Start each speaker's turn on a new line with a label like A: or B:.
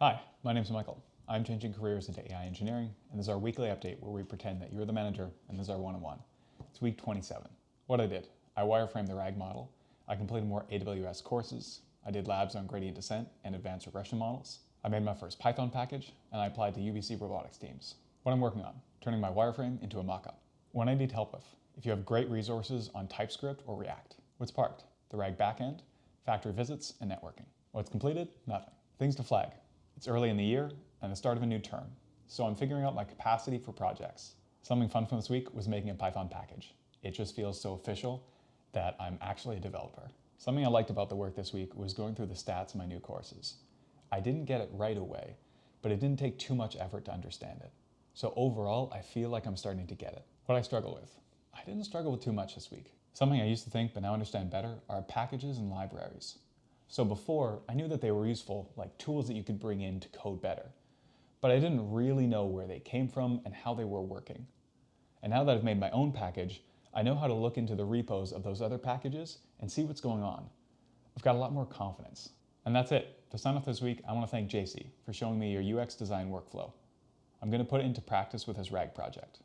A: Hi, my name is Michael. I'm changing careers into AI engineering, and this is our weekly update where we pretend that you're the manager and this is our one-on-one. It's week 27. What I did, I wireframed the RAG model, I completed more AWS courses, I did labs on gradient descent and advanced regression models, I made my first Python package, and I applied to UBC robotics teams. What I'm working on, turning my wireframe into a mockup. What I need help with, if you have great resources on Typescript or React. What's parked? The RAG backend, factory visits, and networking. What's completed? Nothing. Things to flag. It's early in the year and the start of a new term, so I'm figuring out my capacity for projects. Something fun from this week was making a Python package. It just feels so official that I'm actually a developer. Something I liked about the work this week was going through the stats of my new courses. I didn't get it right away, but it didn't take too much effort to understand it. So overall, I feel like I'm starting to get it. What I struggle with? I didn't struggle with too much this week. Something I used to think but now understand better are packages and libraries. So before, I knew that they were useful, like tools that you could bring in to code better. But I didn't really know where they came from and how they were working. And now that I've made my own package, I know how to look into the repos of those other packages and see what's going on. I've got a lot more confidence. And that's it. To sign off this week, I want to thank JC for showing me your UX design workflow. I'm going to put it into practice with his RAG project.